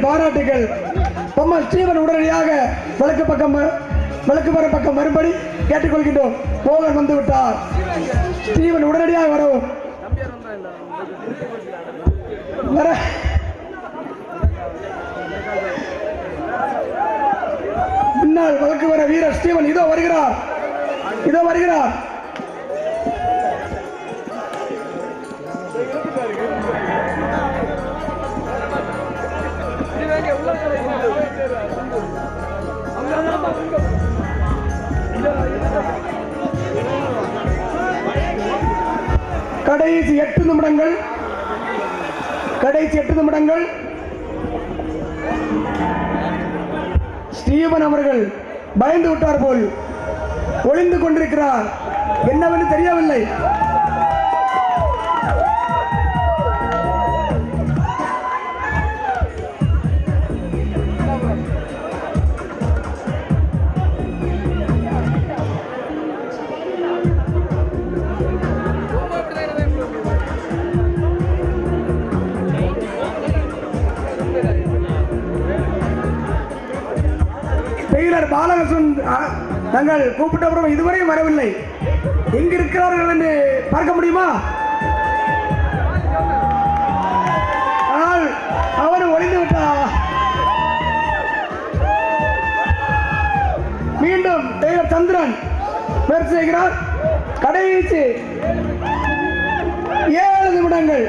பாராட்டுகள். பொம்மல் ஸ்டீவன் உடனடியாக விளக்கு மர பக்கம் வரும்படி கேட்டுக்கொள்கின்றோம். மோகன் வந்து விட்டார். ஸ்டீவன் உடனடியாக வரவும். முன்னாள் வழக்கு வர வீரர் ஸ்டீவன் இதோ வருகிறார். கடைசி 8 நிமிடங்கள். ஸ்டீவன் அவர்கள் பயந்து விட்டார் போல் ஒளிந்து கொண்டிருக்கிறார். என்னவென்று தெரியவில்லை. பாலகிருஷ்ணன் நாங்கள் கூப்பிட்டவரும் இதுவரையும் வரவில்லை. எங்கு இருக்கிறார்கள் என்று பார்க்க முடியுமா? ஆனால் அவர் ஒளிந்து விட்டார். மீண்டும் டெய்லர் சந்திரன் முயற்சி செய்கிறார். கடைசி 7 நிமிடங்கள்.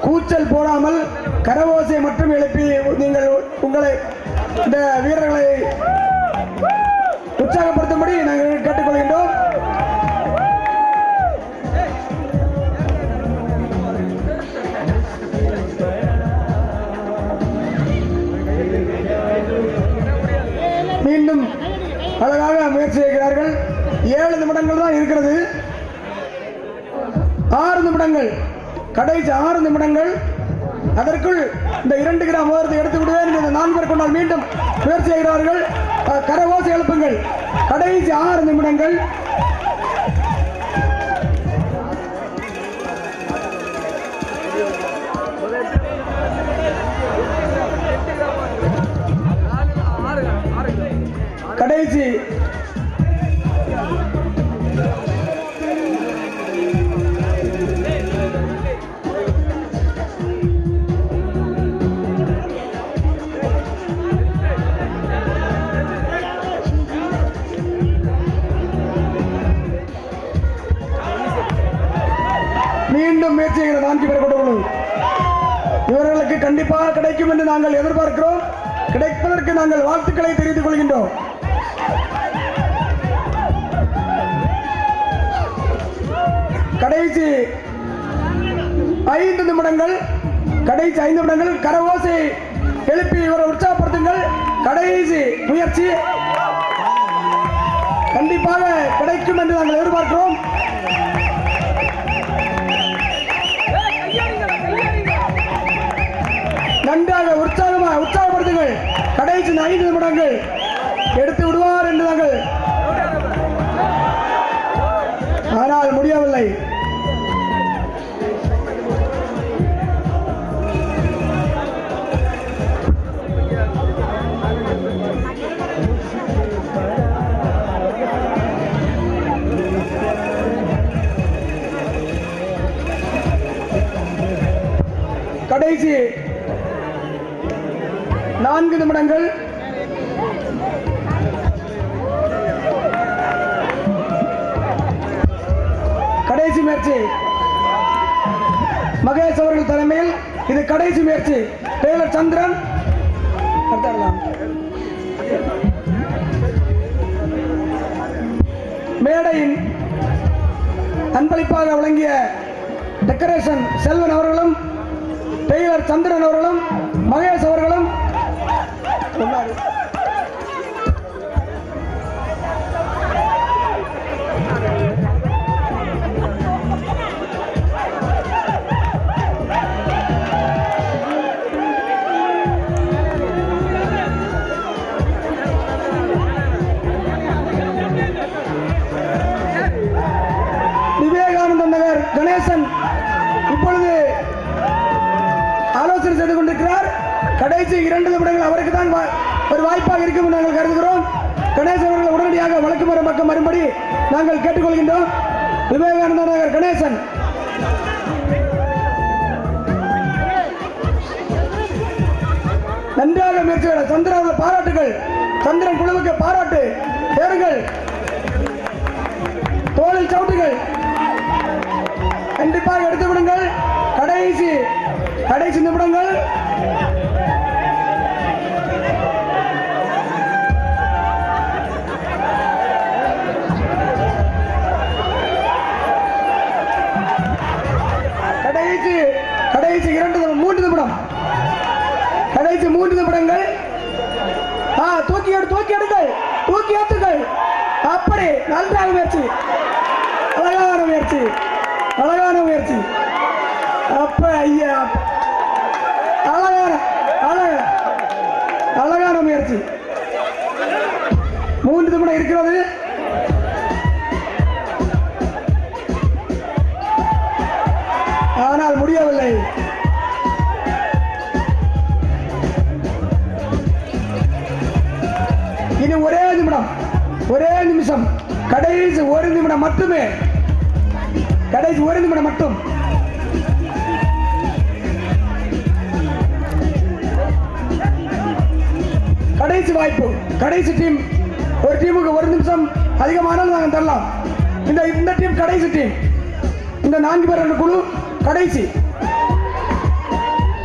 கூச்சல் போடாமல் கரவோசை மட்டும் எழுப்பி நீங்கள் உங்களை இந்த வீரர்களை உற்சாகப்படுத்தும்படி நாங்கள் கேட்டுக்கொள்கின்றோம். மீண்டும் அழகாக முயற்சி செய்கிறார்கள். 7 நிமிடங்கள் தான் இருக்கிறது. 6 நிமிடங்கள். கடைசி 6 நிமிடங்கள். அதற்குள் இந்த 2 கிராம் மோதிரத்தை எடுத்து விடுவேன் என்று 4 பேர் கொண்டால் மீண்டும் முயற்சி செய்கிறார்கள். கரவோசை எழுப்புங்கள். கடைசி 6 நிமிடங்கள். கடைசி மீண்டும் முயற்சி செய்கிற 4 பேர் கொண்டு இவர்களுக்கு கண்டிப்பாக கிடைக்கும் என்று நாங்கள் எதிர்பார்க்கிறோம். கிடைப்பதற்கு நாங்கள் வாழ்த்துக்களை தெரிவித்துக் கொள்கின்றோம். கடைசி 5 நிமிடங்கள். கரவோசை எழுப்பி இவரை உற்சாகப்படுத்துங்கள். கடைசி முயற்சி கண்டிப்பாக கிடைக்கும் என்று நாங்கள் எதிர்பார்க்கிறோம். நன்றாக உற்சாகப்படுத்துங்கள். கடைசி 5 நிமிடங்கள். எடுத்து விடுவார் என்று நாங்கள், ஆனால் முடியவில்லை. கடைசி 4 நிமிடங்கள். கடைசி முயற்சி மகேஷ் அவர்கள் தலைமையில் இது கடைசி முயற்சி. டெய்லர் சந்திரன் மேடையின் அன்பளிப்பாக வழங்கிய டெக்கரேஷன் செல்வன் அவர்களும் டெய்லர் சந்திரன் அவர்களும் மகேஷ் அவர்களும் கணேசன் இப்பொழுது ஆலோசனை செய்து கொண்டிருக்கிறார். கடைசி 2 நிமிடங்கள் அவருக்கு தான் ஒரு வாய்ப்பாக இருக்கும் என்று நாங்கள் கருதுகிறோம். கணேசன் அவர்கள் உடனடியாக வழக்கு மரம் பக்கம் வரும்படி நாங்கள் கேட்டுக்கொள்கின்றோம். விவேகானந்த நகர் கணேசன். நன்றாக முயற்சி. சந்திரன் பாராட்டுகள். சந்திரன் குழுவுக்கு பாராட்டு. பேருங்கள், தோளில் சவுட்டுகள் கண்டிப்பாக எடுத்து விடுங்கள். கடைசி நிமிடங்கள். கடைசி 3 நிமிடம். கடைசி 3 நிமிடங்கள். தூக்கி எடுங்கள், தூக்கி ஏற்றுங்கள். அப்படி நன்றாக முயற்சி. அழகான முயற்சி. அப்ப ஐயா, அழகான முயற்சி. 3 நிமிடம் இருக்கிறது. ஆனால் முடியவில்லை. இனி ஒரே நிமிஷம். கடைசி 1 நிமிடம் மட்டுமே. கடைசி 1 நிமிடம் மட்டும். கடைசி வாய்ப்பு. கடைசி டீம். ஒரு டீமுக்கு 1 நிமிஷம் அதிகமானாலும் நாங்கள் தரலாம். இந்த டீம் கடைசி டீம். இந்த 4 பேர் குழு கடைசி.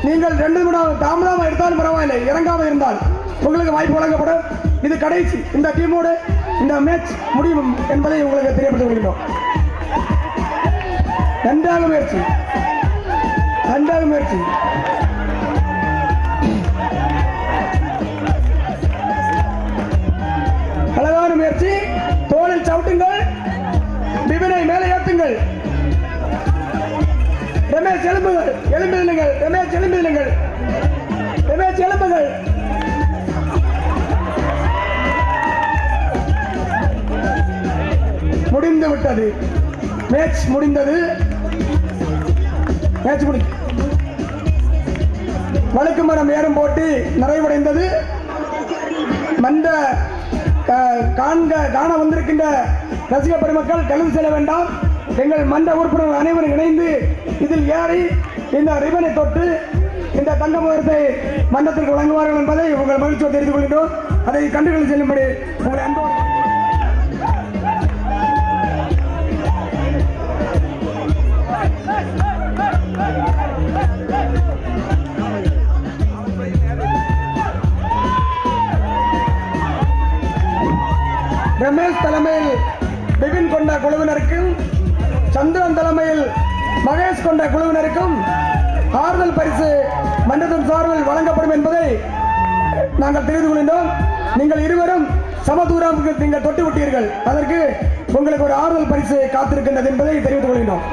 நீங்கள் 2 நிமிடம் தாமதமாக எடுத்தாலும் பரவாயில்லை, இறங்காமல் இருந்தால் உங்களுக்கு வாய்ப்பு வழங்கப்படும். இது கடைசி. இந்த டீமோடு இந்த மேட்ச் முடியும் என்பதை உங்களுக்கு தெரியப்படுத்திக் கொள்கிறோம். நன்றாக முயற்சி. அழகான முயற்சி. தோளில் சவுட்டுங்கள். பிபினை மேலே ஏற்றுங்கள். ரமேஷ் எலும்புகள். ரமேஷ் எலும்புகள். முடிந்து விட்டது. மேட்ச் முடிந்தது. வழுக்கு மரம் ஏறும் போட்டி நிறைவடைந்தது. காண வந்திருக்கின்ற ரசிக பெருமக்கள் கலந்து செல்ல வேண்டாம். எங்கள் மன்ற உறுப்பினர்கள் அனைவரும் இணைந்து இதில் ஏறி இந்த ரிபனை தொட்டு இந்த தங்க முகத்தை மன்றத்திற்கு வழங்குவார்கள் என்பதை உங்கள் மகிழ்ச்சியோடு தெரிந்து கொள்கின்றோம். அதை கண்டுகளில் செல்லும்படி உங்களை அன்போடு ரமேஷ் தலைமையில் பிபின் கொண்ட குழுவினருக்கும், சந்திரன் தலைமையில் மகேஷ் கொண்ட குழுவினருக்கும் ஆறுதல் பரிசு மன்றத்தின் சார்பில் வழங்கப்படும் என்பதை நாங்கள் தெரிந்து கொள்கின்றோம். நீங்கள் இருவரும் சமதூரமுக்கு நீங்கள் தொட்டு விட்டீர்கள். அதற்கு உங்களுக்கு ஒரு ஆறுதல் பரிசு காத்திருக்கின்றது என்பதை தெரிவித்துக் கொள்கின்றோம்.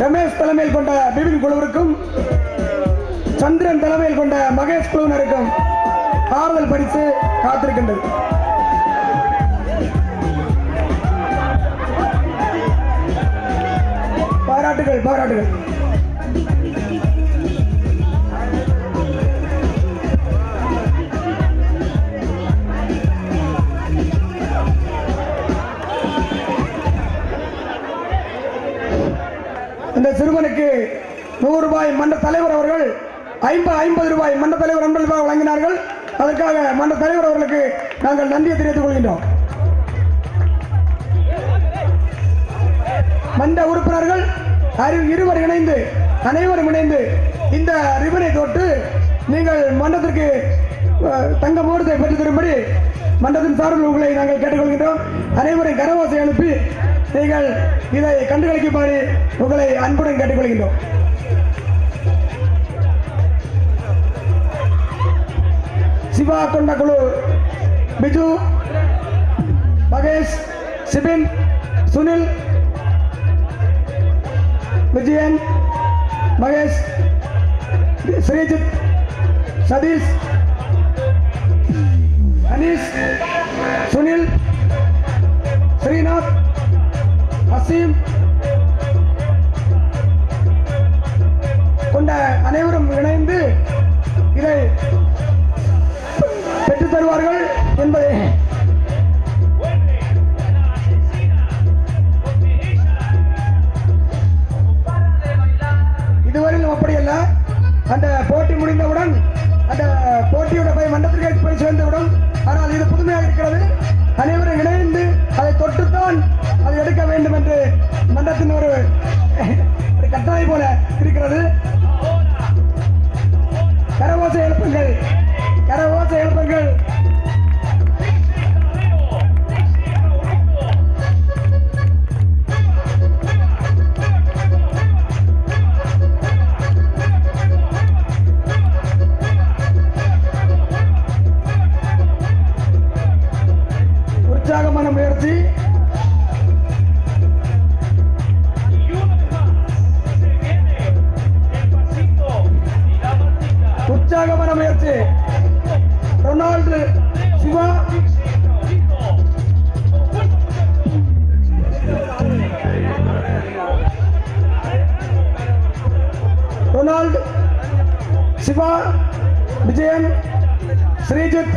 ரமேஷ் தலைமையில் கொண்ட பிபின் குழுவிற்கும், சந்திரன் தலைமையில் கொண்ட மகேஷ் குழுவினருக்கும் ஆறுதல் பரிசு காத்திருக்கின்றது. பாராட்டுகள். இந்த சிறுவனுக்கு 100 ரூபாய் மன்ற தலைவர் அவர்கள் 50 ரூபாய் மன்ற தலைவர் நண்பர்களுக்காக வழங்கினார்கள். அதற்காக மன்ற தலைவர் அவர்களுக்கு நாங்கள் நன்றியை தெரிவித்துக் கொள்கின்றோம். மன்ற உறுப்பினர்கள் அனைவரும் இணைந்து இந்த ரிபனை தொட்டு நீங்கள் மன்றத்திற்கு தங்க மோடத்தை பெற்று தரும்படி மன்றத்தின் சார்பில் உங்களை நாங்கள் கேட்டுக்கொள்கின்றோம். அனைவரும் கரவாசை அனுப்பி நீங்கள் இதை கண்டுகளிக்குமாறு உங்களை அன்புடன் கேட்டுக்கொள்கின்றோம். சிவா கொண்ட குழு பிஜு, மகேஷ், சிபின், சுனில், விஜயன், மகேஷ், ஸ்ரீஜித், சதீஷ், அனீஷ், சுனில், ஸ்ரீநாத், அசீம், அனைவரும் இணைந்து இதை பெற்றுத் தருவார்கள் என்பதை இதுவரையிலும் அப்படியல்ல. அந்த போட்டி முடிந்தவுடன் அந்த போட்டியோட போய் மண்டபத்திற்கு போய் சேர்ந்தவுடன், ஆனால் இது புதுமையாக இருக்கிறது. அனைவரும் இணைந்து அதை தொட்டுத்தான் அதை எடுக்க வேண்டும் என்று மன்றத்தின் ஒரு கட்டாயம் போல இருக்கிறது. கரவோசை எழுப்புங்கள், கரவோசை எழுப்புங்கள். உற்சாகமான முயற்சி. உற்சாகமான முயற்சி. ரொனால்டு சிவா ரொனால்டு சிவா விஜயன் ஸ்ரீஜித்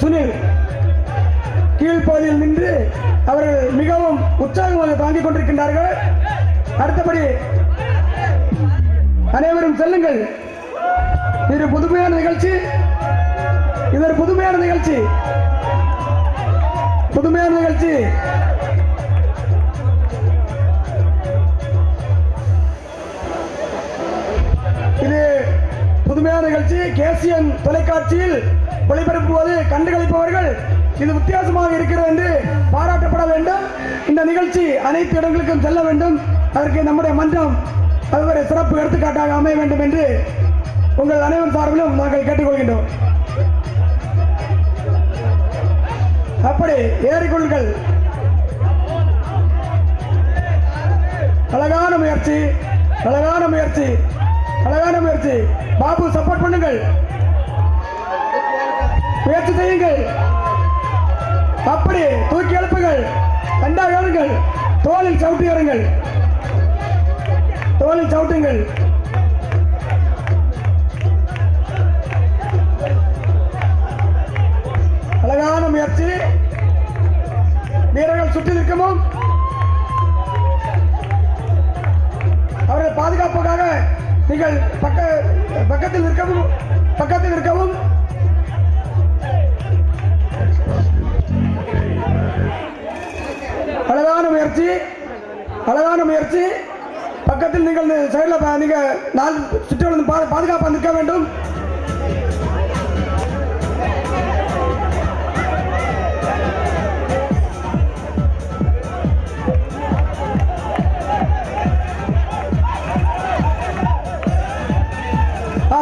சுனில் கீழ்ப்பகுதியில் நின்று அவர்கள் மிகவும் உற்சாகமாக தாங்கிக் கொண்டிருக்கின்றார்கள். அடுத்தபடி அனைவரும் செல்லுங்கள். இது புதுமையான நிகழ்ச்சி, இது ஒரு புதுமையான நிகழ்ச்சி, புதுமையான நிகழ்ச்சி. இது புதுமையான நிகழ்ச்சி. கேசிஎன் தொலைக்காட்சியில் ஒளிபரப்புவது கண்டுகளிப்பவர்கள் இது வித்தியாசமாக இருக்கிறது என்று பாராட்டப்பட வேண்டும். இந்த நிகழ்ச்சி அனைத்து இடங்களுக்கும் செல்ல வேண்டும். அதற்கு நம்முடைய மன்றம் அது ஒரு சிறப்பு எடுத்துக்காட்டாக அமைய வேண்டும் என்று உங்கள் அனைவரும் சார்பிலும் நாங்கள் கேட்டுக்கொள்கின்றோம். அப்படி ஏறிக்கொள்கள். அழகான முயற்சி, அழகான முயற்சி, அழகான முயற்சி. பாபு சப்போர்ட் பண்ணுங்கள், முயற்சி செய்யுங்கள். அப்படி தூக்கி எழுப்புங்கள், கண்டாக எழுங்கள், தோளில் சவுட்டி வருங்கள், தோளில் சவுட்டுங்கள். அழகான முயற்சி. வீரர்கள் சுற்றி நிற்கவும் அவர்கள் பாதுகாப்புக்காக நீங்கள் பக்கத்தில் இருக்கவும், பக்கத்தில் இருக்கவும். அழகான முயற்சி, அழகான முயற்சி. பக்கத்தில் நீங்கள் சைடில் நீங்கள் நாலு சுற்றி பாதுகாப்பாக நிற்க வேண்டும்.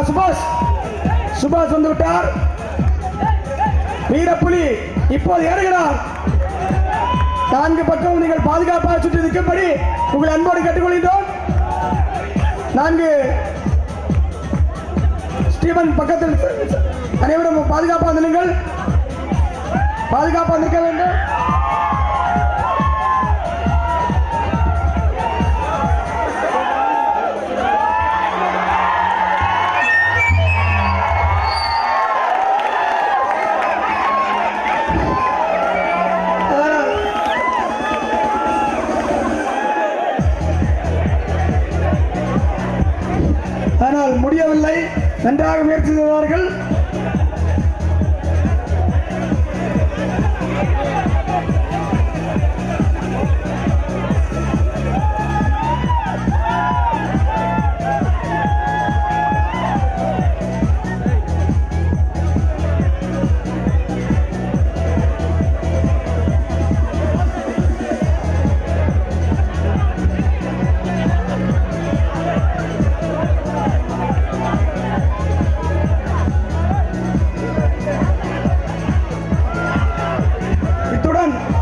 சுபாஷ், சுபாஷ் வந்து விட்டார். வீரப்புலி இப்போது ஏறுகிறார். நான்கு பக்கம் நீங்கள் பாதுகாப்பாக சுற்றி நிற்கும்படி உங்களை அன்போடு கேட்டுக்கொள்கின்றோம். நான்கு ஸ்டீவன் பக்கத்தில் அனைவரும் பாதுகாப்பாக நில்லுங்கள், பாதுகாப்பாக நிற்க வேண்டும். ஆனால் முடியவில்லை. நன்றாக முயற்சி செய்தார்கள்.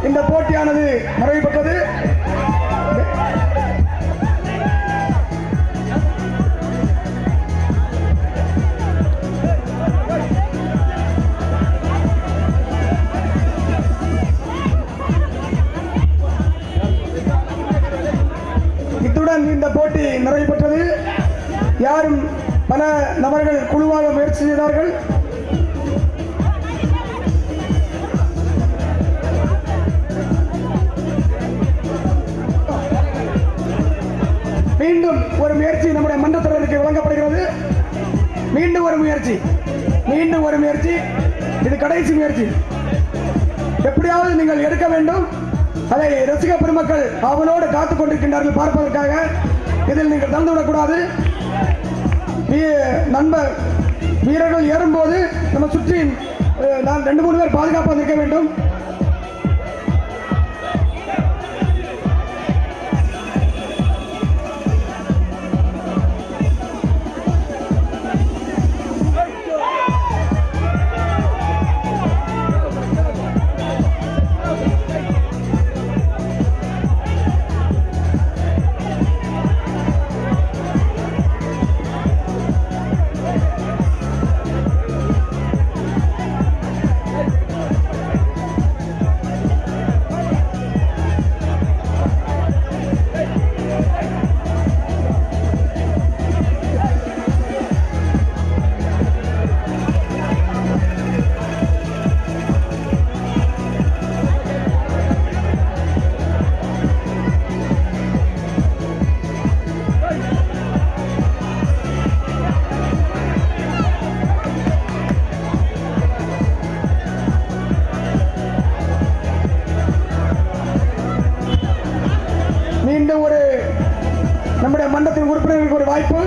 இந்த போட்டியானது நிறைவு பெற்றது. அவர்கள் குழுவாக முயற்சி செய்தார்கள். மீண்டும் ஒரு முயற்சி நம்முடைய மன்றத்தினருக்கு வழங்கப்படுகிறது. மீண்டும் ஒரு முயற்சி, மீண்டும் ஒரு முயற்சி. இது கடைசி முயற்சி. எப்படியாவது நீங்கள் எடுக்க வேண்டும். அதை ரசிக பெருமக்கள் அவனோடு காத்துக் கொண்டிருக்கின்றார்கள் பார்ப்பதற்காக. இதில் நீங்கள் தந்துவிடக்கூடாது. நண்பர் வீரர்கள் ஏறும்போது நம்ம சுற்றி நான் 2-3 பேர் பாதுகாப்பாக நிற்க வேண்டும். நம்முடைய மன்றத்தின் உறுப்பினர்களுக்கு ஒரு வாய்ப்பு.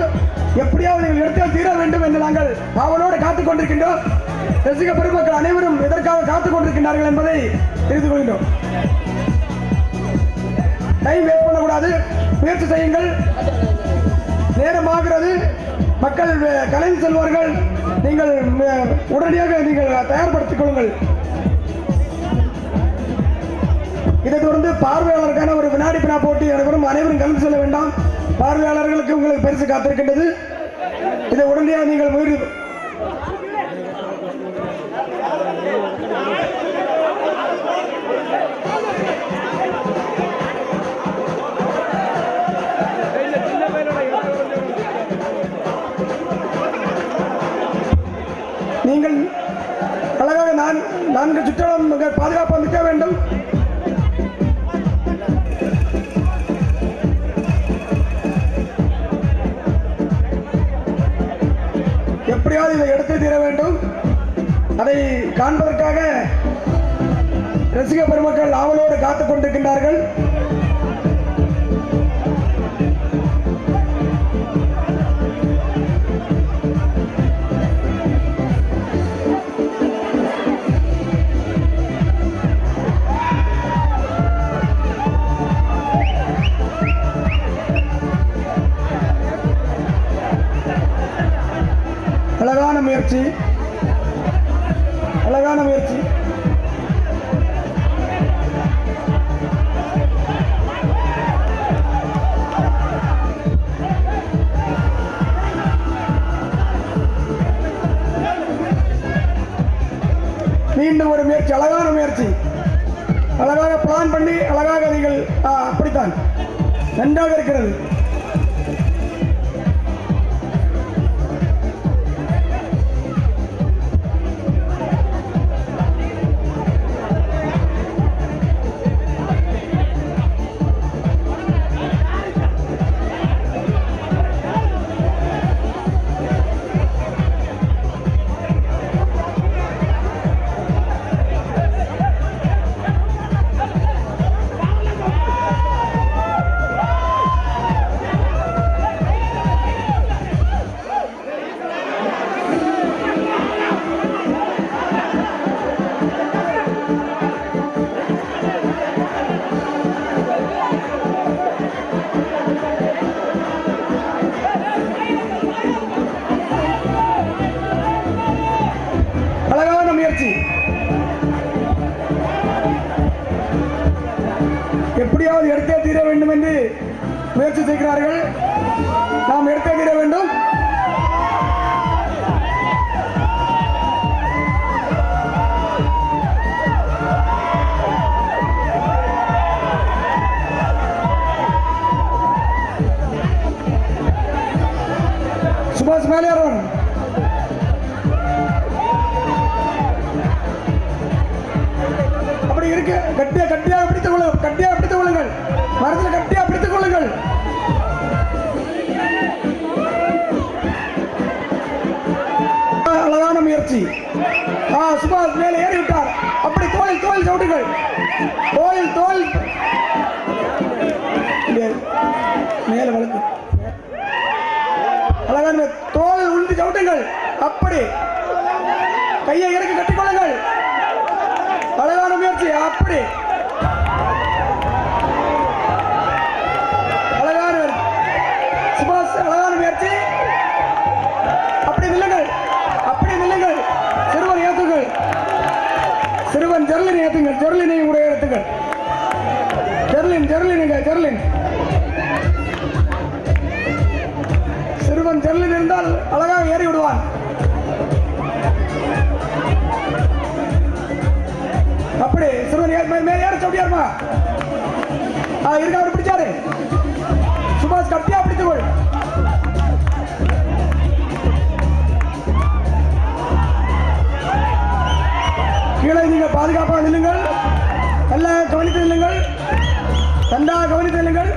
எப்படியாவது நீங்கள் எடுத்தால் தீர வேண்டும் என்று நாங்கள் அவனோடு காத்துக் கொண்டிருக்கின்றோம். ரசிக பெருமக்கள் அனைவரும் எதற்காக காத்துக் கொண்டிருக்கின்றார்கள் என்பதை தெரிந்து கொள்கின்றோம். டைம் வேஸ்ட் பண்ணக்கூடாது. முயற்சி செய்யுங்கள். நேரமாகிறது. மக்கள் கலைந்து செல்வார்கள். நீங்கள் உடனடியாக நீங்கள் தயார்படுத்திக் கொள்ளுங்கள். இதை தொடர்ந்து பார்வையாளருக்கான ஒரு வினாடி வினா போட்டி நடைபெறும். அனைவரும் கலந்து செல்ல வேண்டாம். பார்வையாளர்களுக்கு உங்களுக்கு பரிசு காத்திருக்கின்றது. இதை உடனடியாக நீங்கள் நீங்கள் அழகாக 4 சுற்றம் பாதுகாப்பாக நிற்க வேண்டும். எப்படியாவது இதை எடுத்து தீர வேண்டும். அதை காண்பதற்காக ரசிக பெருமக்கள் ஆவலோடு காத்துக் கொண்டிருக்கின்றார்கள். அழகான முயற்சி, அழகான முயற்சி. மீண்டும் ஒரு முயற்சி, அழகான முயற்சி. அழகாக பிளான் பண்ணி அழகாக நீங்கள் அப்படித்தான் நன்றாக இருக்கிறது. எப்படியாவது எடுத்தே தீர வேண்டும் என்று முயற்சி செய்கிறார்கள். நாம் எடுத்தே தீர வேண்டும். சுபாஷ் மேலே கட்டியாக பிடித்துக் கொள்ளுங்கள், கட்டியாக பிடித்துக் கொள்ளுங்கள், மரத்தில் கட்டியாக பிடித்துக் கொள்ளுங்கள். அழகான முயற்சி. சுபாஷ் மேலே ஏறிவிட்டார். அப்படி தோளில் தோல் சவுட்டுங்கள், தோளில் தோல் மேல வளர்த்து அழகான தோல் உழுந்து சவுட்டுங்கள். அப்படி கையை இறக்கி கட்டிக்கொள்ளுங்கள். அழகான முயற்சி. அப்படி அழகான சுபாஷ், அழகான முயற்சி. அப்படி நில்லுங்கள், அப்படி நில்லுங்கள். சிறுவன் ஏத்துங்கள், சிறுவன் ஜெர்லின் ஏத்துங்கள், ஜெர்லினை உடைய ஏத்துங்கள். ஜெர்லின் ஜெர்லினுங்க ஜெர்லின். சிறுவன் ஜெர்லின் இருந்தால் அழகாக ஏறி விடுவான். அப்படி சிறுவன் மேலே ஏற சவுடியாருமா இருக்க. அவர் பிடிச்சாரு. சுபாஷ் கட்டியா பிடித்துக்கொள். கீழே நீங்க பாதுகாப்பாக நில்லுங்கள், நல்லா கவனித்து நில்லுங்கள், நன்றாக கவனித்து நில்லுங்கள்.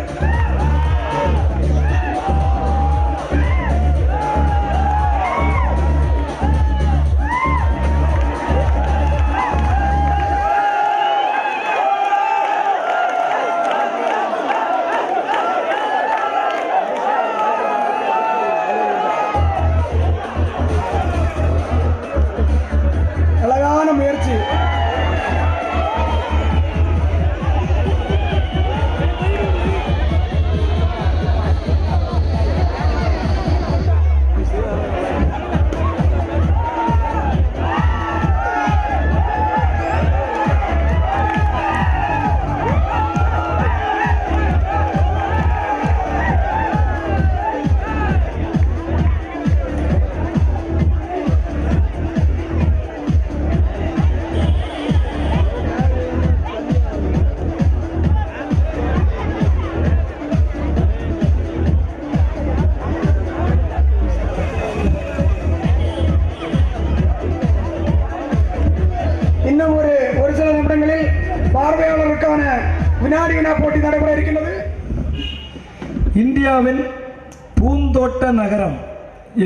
அழகான முயற்சி. இன்னும் ஒரு சில நிமிடங்களில் பார்வையாளருக்கான வினாடி வினா போட்டி நடைபெற இருக்கின்றது. இந்தியாவின் பூந்தோட்ட நகரம்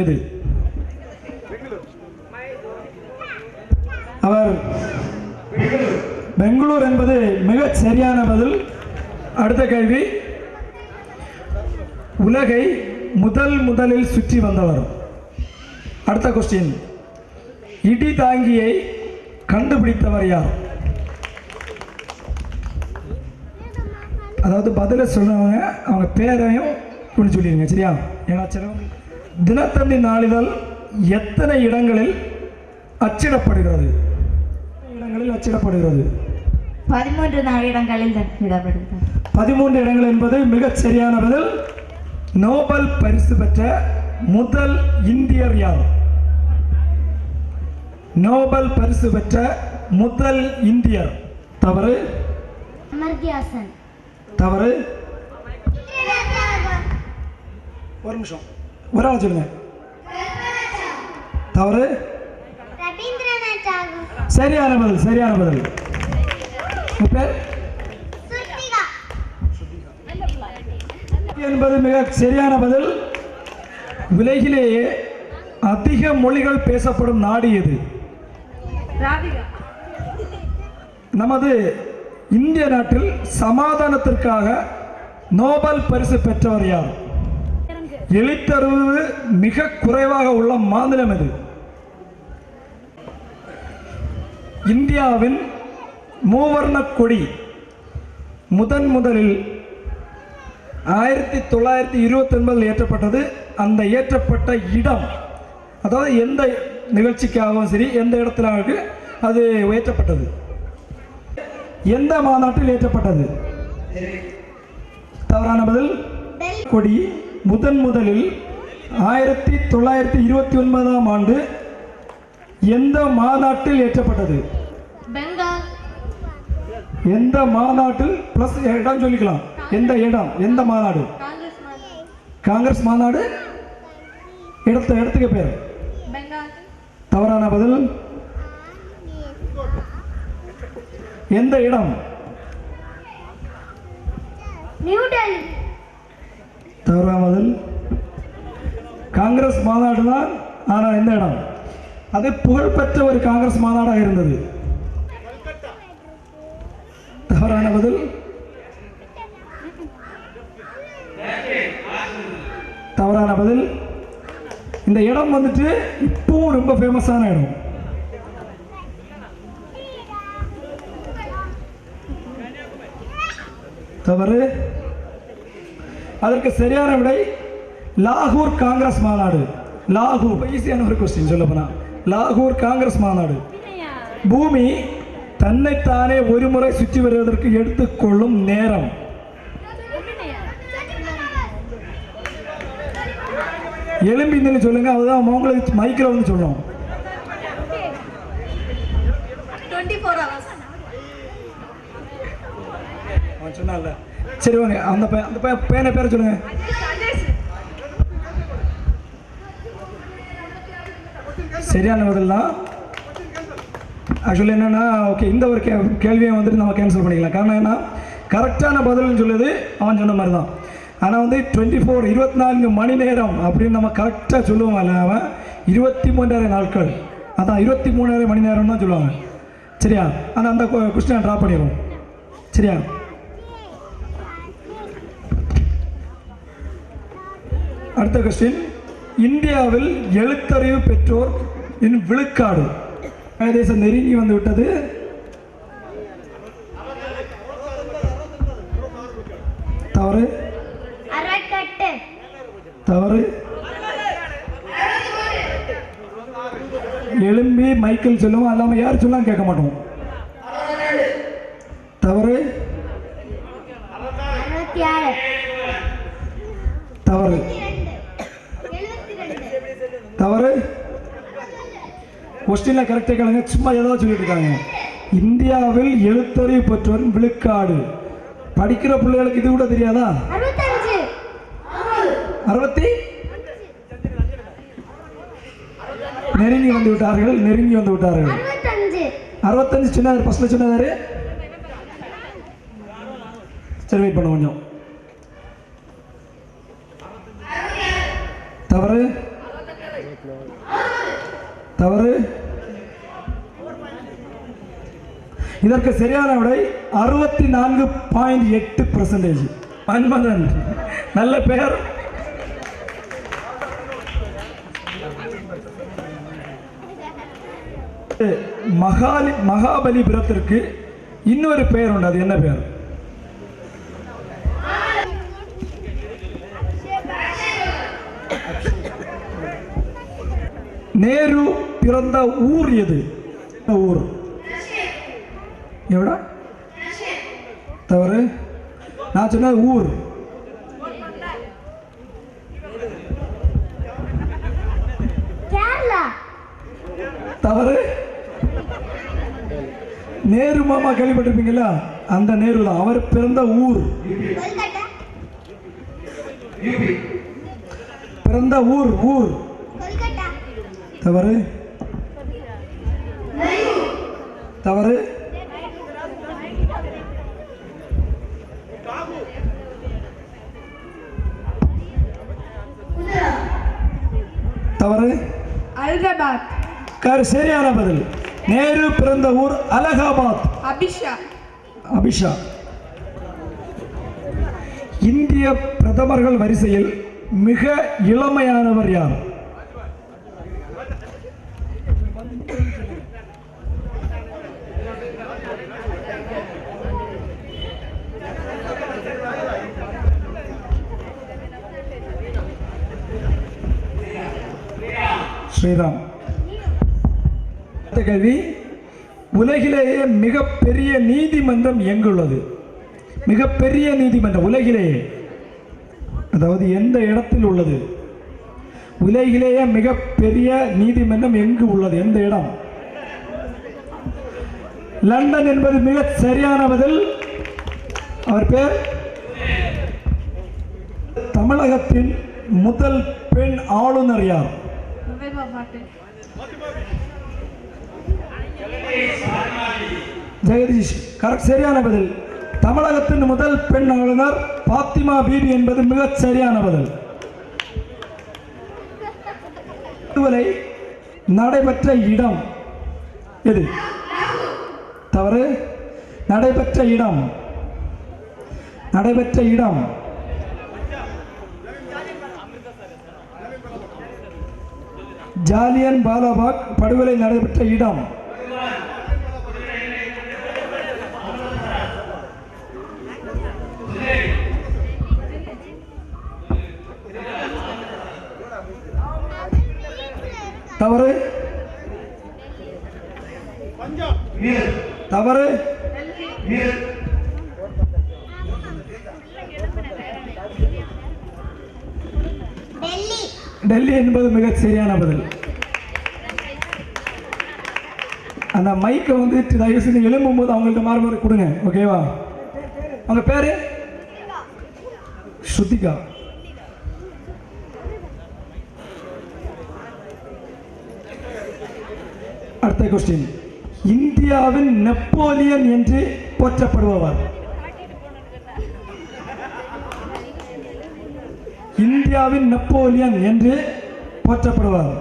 எது? அவர் பெங்களூர் என்பது மிக சரியான பதில். அடுத்த கேள்வி, உலகை முதலில் சுற்றி வந்தவர். அடுத்த கொஸ்டின், இடி தாங்கியை கண்டுபிடித்தவர் யார்? அதாவது பதில சொல்றவங்க அவங்க பேரையும் கொஞ்சம் சொல்லிடுங்க, சரியா? ஏன்னா சிலவங்க தினத்தந்தி நாளிதழ் எத்தனை இடங்களில் அச்சிடப்படுகிறது? 13 இடங்களில் இடப்படுகிறது. 13 இடங்கள் என்பது மிகச் சரியான பதில். நோபல் பரிசு பெற்ற முதல் இந்தியர் யார்? நோபல் பரிசு பெற்ற முதல் இந்தியர். தவறு. அமர்த்தியாசன். தவறு. ஒரு நிமிஷம், ஒரு ஆள் சொல்லுங்க. தவறு. சரியான பதில், சரியான பதில். பேர் என்பது மிக சரியான பதில். உலகிலேயே அதிக மொழிகள் பேசப்படும் நாடு எது? நமது இந்திய நாட்டில் சமாதானத்திற்காக நோபல் பரிசு பெற்றவர் யார்? எழுத்தறிவு மிக குறைவாக உள்ள மாநிலம் எது? இந்தியாவின் மூவர்ண கொடி முதலில் 1929 ஏற்றப்பட்டது. அந்த ஏற்றப்பட்ட இடம், அதாவது எந்த நிகழ்ச்சிக்காகவும் சரி எந்த இடத்துல அது ஏற்றப்பட்டது? எந்த மாநாட்டில் ஏற்றப்பட்டது? தவறான பதில். கொடி முதலில் 1929ஆம் ஆண்டு எந்த மாநாட்டில் ஏற்றப்பட்டது? பெங்கால். எந்த மாநாட்டில் பிளஸ் இடம் சொல்லிக்கலாம். எந்த இடம், எந்த மாநாடு? காங்கிரஸ் மாநாடு. இடத்துக்கு பேர்? தவறான பதில். எந்த இடம்? நியூ டெல்லி. தவறான பதில். காங்கிரஸ் மாநாடு தான், ஆனால் எந்த இடம்? அது புகழ்பெற்ற ஒரு காங்கிரஸ் மாநாடாக இருந்தது. தவறான பதில். தவறான பதில். இந்த இடம் வந்துட்டு இப்பவும் ரொம்ப ஃபேமஸான இடம். தவறு. அதற்கு சரியான விடை லாகூர் காங்கிரஸ் மாநாடு. லாகூர் ஈஸியான ஒரு கொஸ்டின் சொல்ல போனா. லாகூர் காங்கிரஸ் மாநாடு. பூமி தன்னைத்தானே ஒரு முறை சுற்றி வருவதற்கு எடுத்துக்கொள்ளும் நேரம். எலும்பின்னு சொல்லுங்க, அதுதான் உங்களுக்கு மைக்கில் வந்து சொல்லணும். 24 hours. அவன் சொன்னால. சரி வாங்க, அந்த பேனை பேரை சொல்லுங்க. சரியான பதில் தான். ஆக்சுவலி என்னன்னா, ஓகே, இந்த ஒரு கேள்வியை வந்துட்டு நம்ம கேன்சல் பண்ணிக்கலாம். காரணம் என்ன, கரெக்டான பதில்னு சொல்லுது அவன் சொன்ன மாதிரி தான். ஆனால் வந்து 24 மணி நேரம் அப்படின்னு நம்ம கரெக்டாக சொல்லுவோம். இல்லை, அவன் 23.5 நாட்கள், அதான் 23.5 மணி நேரம் தான் சொல்லுவாங்க. சரியா? ஆனால் அந்த கொஸ்டினை ட்ராப் பண்ணிடுவோம். சரியா? அடுத்த கொஸ்டின், இந்தியாவில் எழுத்தறிவு பெற்றோர் விழுக்காடு தேசம் நெருங்கி வந்து விட்டது. தவறு. 68. தவறு. எலும்பி மைக்கேல் சொல்லுவோம், அல்லாம யார் சொல்லலாம் கேட்க மாட்டோம். தவறு. 67. தவறு. 72. தவறு. கொஸ்டின்ல கரெக்டாக கேளுங்க, சும்மா ஏதாவது சொல்லிட்டு இருக்காங்க. இந்தியாவில் எழுத்தறிவு பெற்றோர் விழுக்காடு. படிக்கிற பிள்ளைகளுக்கு இது கூட தெரியாதா? 65. 60 நெருங்கி வந்து விட்டார்கள். நெருங்கி வந்து விட்டார்கள். 65. 65 சொன்னாரு, ஃபர்ஸ்ட்ல சொன்னாரு. சரி, வெயிட் பண்ண கொஞ்சம். தவறு. தவறு. இதற்கு சரியான விடை 64.8%. மன்மதன், நல்ல பெயர். மகாபலிபுரத்திற்கு இன்னொரு பெயர் உண்டு, அது என்ன பெயர்? நேரு பிறந்த ஊர் எது? ஊர் எவ்வளோ? தவறு. நான் சொன்ன ஊர். கேரளா. தவறு. நேரு மாமா கேள்விப்பட்டிருப்பீங்களா? அந்த நேரு தான், அவர் பிறந்த ஊர். கொல்கத்தா. பிறந்த ஊர். ஊர். கொல்கத்தா. தவறு. தவறு. தவறு. அலகாபாத். சரியான பதில். நேரு பிறந்த ஊர் அலகாபாத். அபிஷா. அபிஷா. இந்திய பிரதமர்கள் வரிசையில் மிக இளமையானவர் யார்? ஸ்ரீராம். கேள்வி, உலகிலேயே மிகப்பெரிய நீதிமன்றம் எங்குள்ளது? மிகப்பெரிய நீதிமன்றம் உலகிலேயே, அதாவது எந்த இடத்தில் உள்ளது? உலகிலேயே மிகப்பெரிய நீதிமன்றம் எங்கு உள்ளது? எந்த இடம்? லண்டன் என்பது மிக சரியான பதில். அவர் பேர். தமிழகத்தின் முதல் பெண் ஆளுநர் யார்? ஜெகதீஷ் கரெக்ட், சரியான பதில். தமிழகத்தின் முதல் பெண் ஆளுநர் பாத்திமா பீபி என்பது மிகச் சரியான பதில். விடுதலை நடைபெற்ற இடம் எது? தவறு. நடைபெற்ற இடம் ஜாலியன் வாலாபாக் படுகொலை நடைபெற்ற இடம். தவறு. தவறு. டெல்லி என்பது மிக சரியான பதில். அந்த மைக்கை வந்து தயவு செய்து எழும்பும் போது அவங்கள்ட்ட மாறுமாறு கொடுங்க, ஓகேவா? அவங்க பேரு ஸ்ருதிகா. அடுத்த கொஸ்டின். இந்தியாவின் நெப்போலியன் என்று போற்றப்படுபவர். இந்தியாவின் நெப்போலியன் என்று போற்றப்படுவார்.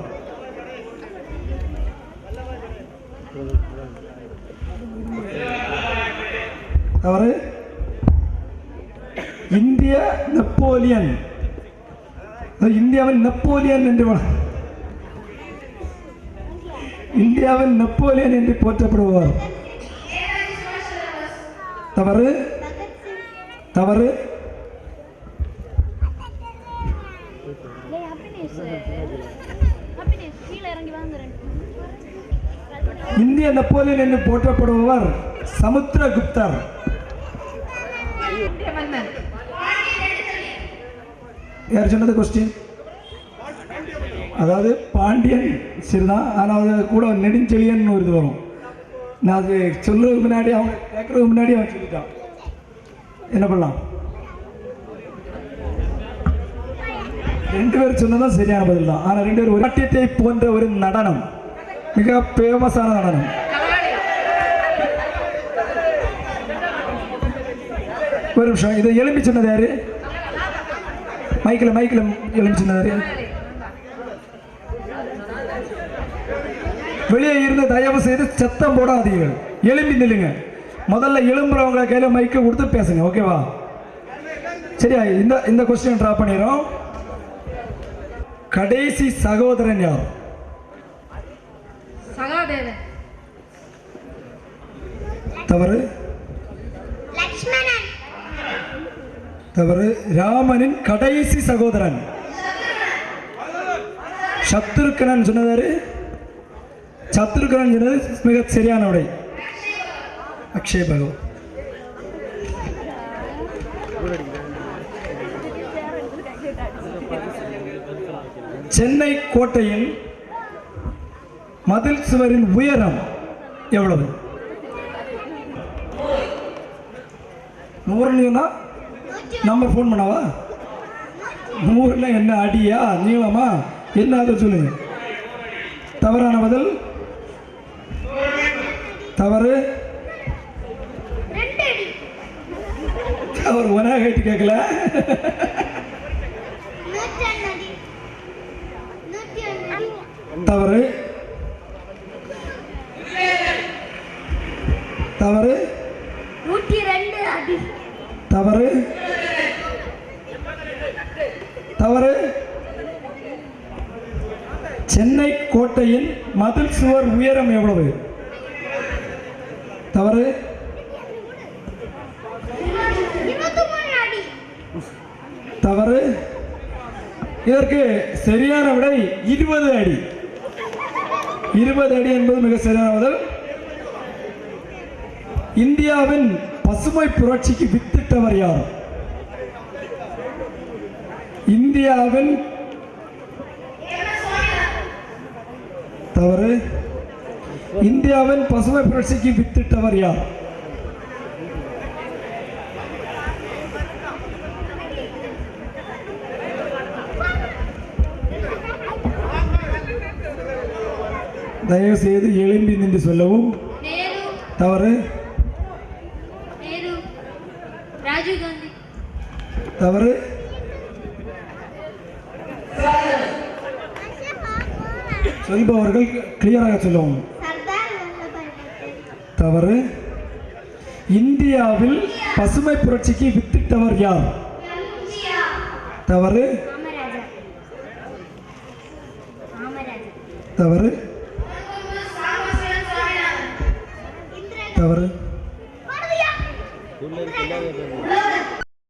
தவறு. இந்திய நெப்போலியன், இந்தியாவின் நெப்போலியன் என்று இந்தியாவின் நெப்போலியன் என்று போற்றப்படுவார். தவறு. தவறு. இந்திய நெப்போலியன் என்று போற்றப்படுபவர் சமுத்திரகுப்தர். யார் சொன்னது கொஸ்டின்? அதாவது பாண்டியன் சரிதான், ஆனால் அது கூட நெடுஞ்செழியன் ஒரு இது வரும். நான் அது சொல்றதுக்கு முன்னாடி அவங்க கேட்கறதுக்கு முன்னாடி அவன் சொல்லிட்டான். என்ன பண்ணலாம்? ரெண்டு பேர் சொன்னதான் சரியான பதில் தான். ஆனால் ரெண்டு பேர் ஒரு நாட்டியத்தை போன்ற ஒரு நடனம், மிக ஃபேமஸான நடனம். ஒரு நிமிஷம், இதை எலும்பி சொன்னது யாரு? மைக்கில் எலும்பி சொன்னது யாரு? வெளியே இருந்து தயவு செய்து சத்தம் போடாதீர்கள், எலும்பி நில்லுங்க. முதல்ல எலும்புறவங்களை கையில மைக்கை கொடுத்து பேசுங்க, ஓகேவா? சரியா? இந்த கொஸ்டின் ட்ரா பண்ணிடுறோம். கடைசி சகோதரன் யார்? சகாதேவன். தவறு. லட்சுமணன். தவறு. ராமனின் கடைசி சகோதரன் சத்ருக்கனன். சொன்னதாரு? சத்ருக்கனன் சொன்னது மிக சரியான விடை. அக்ஷய் பகவத். சென்னை கோட்டையின் மதில் சுவரின் உயரம் எவ்வளவு? 100 நம்பர் ஃபோன் பண்ணவா? 100 என்ன அடியா நீளமா என்ன அதை சொல்லுங்க. தவறான பதில். தவறு. அவர் ஒரே ஹைட் கேட்கல. தவறு. தவறு. 102 அடி. தவறு. தவறு. சென்னை கோட்டையின் மதில் சுவர் உயரம் எவ்வளவு? தவறு. 23 அடி. தவறு. இதற்கு சரியான விடை 20 அடி. 20 அடி என்பது மிக சரியான பதில். இந்தியாவின் பசுமை புரட்சிக்கு வித்திட்டவர் யார்? இந்தியாவின் தவறு. இந்தியாவின் பசுமை புரட்சிக்கு வித்திட்டவர் யார்? தயவு செய்து எழும்பி நின்று சொல்லவும். தவறு. ராஜீவ் காந்தி. தவறு. சொல்பவர்கள் கிளியராக சொல்லுவோம். சர்தார் வல்லபாய் பட்டேல். தவறு. இந்தியாவில் பசுமை புரட்சிக்கு வித்திட்டவர் யார்? தவறு. காமராஜர். காமராஜர். தவறு. இந்திரா தவறு. பாரதியார்.